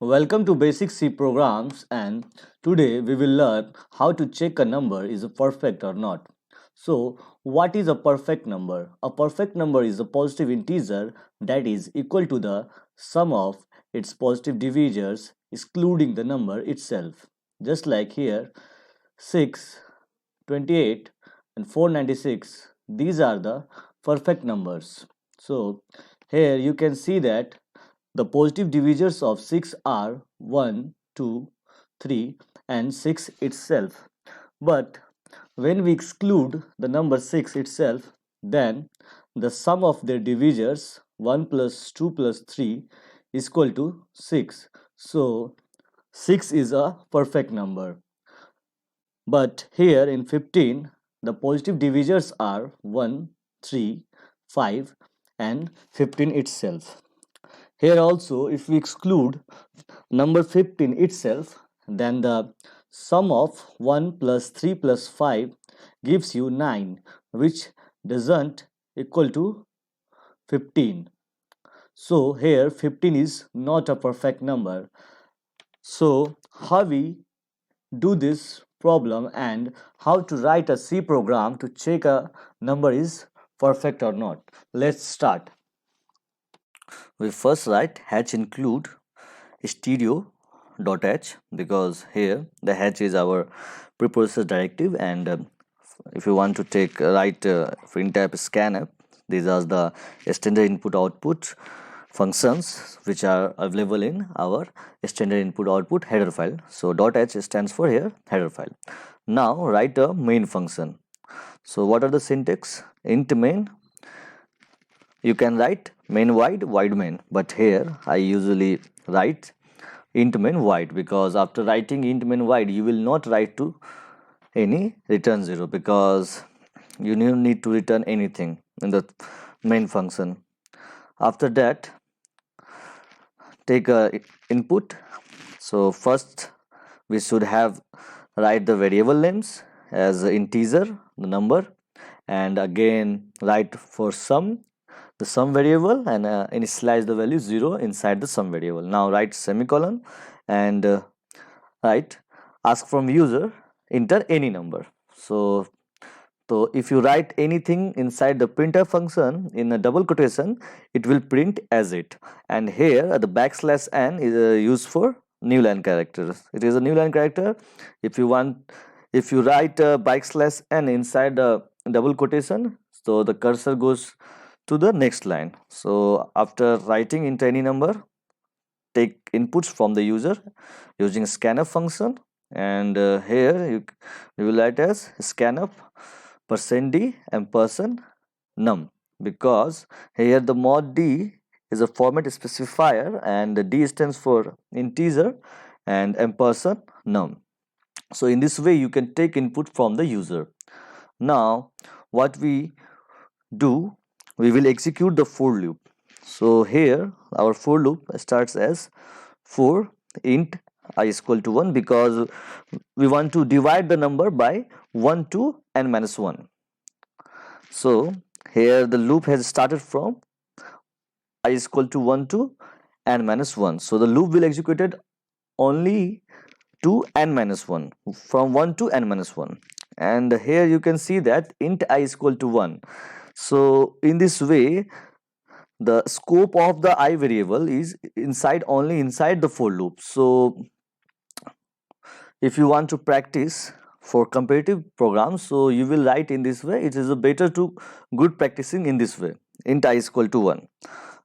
Welcome to Basic C Programs, and today we will learn how to check a number is perfect or not. So, what is a perfect number? A perfect number is a positive integer that is equal to the sum of its positive divisors excluding the number itself. Just like here, 6, 28, and 496, these are the perfect numbers. So, here you can see that the positive divisors of 6 are 1, 2, 3, and 6 itself. But when we exclude the number 6 itself, then the sum of their divisors 1 plus 2 plus 3 is equal to 6. So 6 is a perfect number. But here in 15, the positive divisors are 1, 3, 5, and 15 itself. Here also, if we exclude number 15 itself, then the sum of 1 plus 3 plus 5 gives you 9, which doesn't equal to 15. So here 15 is not a perfect number. So how we do this problem and how to write a C program to check a number is perfect or not. Let's start. We first write hatch include stereo.h because here the hatch is our preprocessor directive, and if you want to take write printf scanf, these are the standard input output functions which are available in our standard input output header file. So .h stands for here header file. Now write a main function. So what are the syntax? Int main, you can write main wide main, but here I usually write int main wide because after writing int main wide you will not write to any return 0 because you need to return anything in the main function. After that, take a input. So first we should have write the variable names as integer, the number, and again write for sum, the sum variable, and initialize the value 0 inside the sum variable. Now write semicolon and write ask from user enter any number. So if you write anything inside the printf function in a double quotation, it will print as it. And here the backslash n is used for new line characters. It is a new line character. If you write backslash n inside the double quotation, so the cursor goes to the next line. So after writing into any number, take inputs from the user using scanf function, and here you will write as scanf %d and %num because here the mod d is a format specifier and the d stands for integer and ampersand num. So in this way you can take input from the user. Now what we do, we will execute the for loop. So here our for loop starts as for int I is equal to 1 because we want to divide the number by 1 to n minus 1. So here the loop has started from I is equal to 1 to n minus 1. So the loop will executed only to n minus 1, from 1 to n minus 1. And here you can see that int I is equal to 1. So in this way the scope of the I variable is only inside the for loop. So if you want to practice for comparative programs, so you will write in this way. It is better to good practicing in this way. Int I is equal to 1.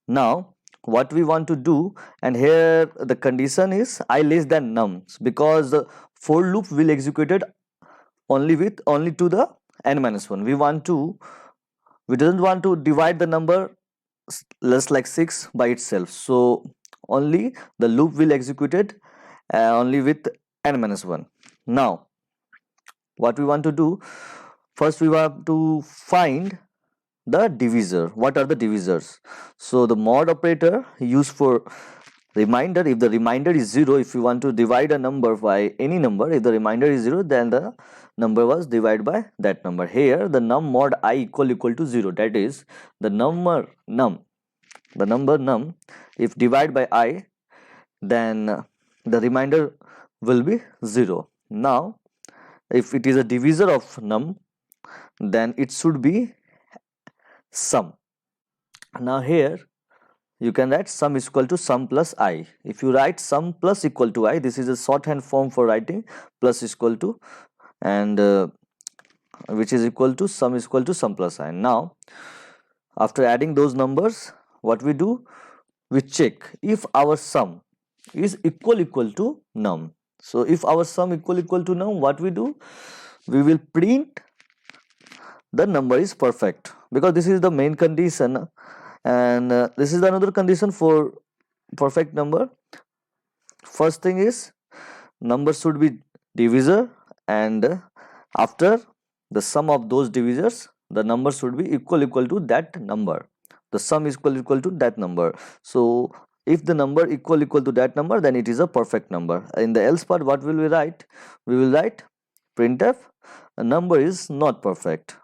Now what we want to do, and here the condition is I less than num because the for loop will executed only to the n minus 1. We don't want to divide the number less like 6 by itself. So only the loop will executed only with n minus 1. Now what we want to do, first we want to find the divisor. What are the divisors? So the mod operator used for reminder. If the reminder is 0, if you want to divide a number by any number, if the reminder is 0, then the number was divided by that number. Here the num mod I equal to 0, that is the number num the number num, if divide by I, then the remainder will be 0. Now if it is a divisor of num, then it should be sum. Now here you can write sum is equal to sum plus I. If you write sum plus equal to I, this is a shorthand form for writing plus is equal to, and which is equal to sum is equal to sum plus I. Now after adding those numbers, what we do, we check if our sum is equal to num. So if our sum equal to num, what we do, we will print the number is perfect, because this is the main condition, and this is another condition for perfect number. First thing is number should be divisor, and after the sum of those divisors, the number should be equal to that number. The sum is equal to that number. So if the number equal to that number, then it is a perfect number. In the else part, what will we write? We will write printf a number is not perfect.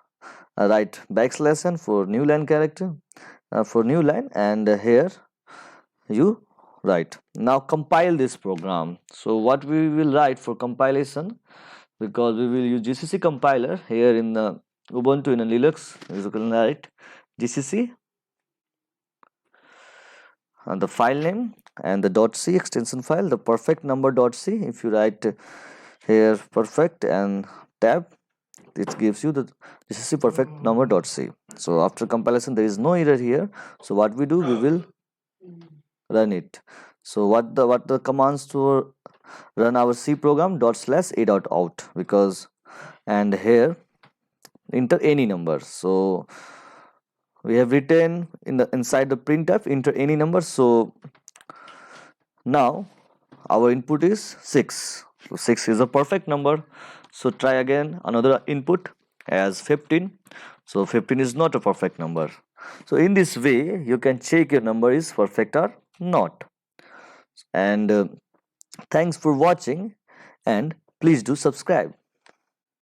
Write backslash n for new line character, for new line, and here you write. Now compile this program. So what we will write for compilation, because we will use GCC compiler here in the Ubuntu in a Linux, you can write GCC and the file name and the .c extension file, the perfect number.c. If you write here perfect and tab, it gives you the GCC perfect number.c. So after compilation there is no error here. So what we do, we will run it. So what the commands to run our C program, ./a.out, because, and here enter any number. So we have written in the inside the printf enter any number. So now our input is 6. So 6 is a perfect number. So try again another input as 15. So 15 is not a perfect number. So in this way you can check your number is perfect or not. And thanks for watching, and please do subscribe.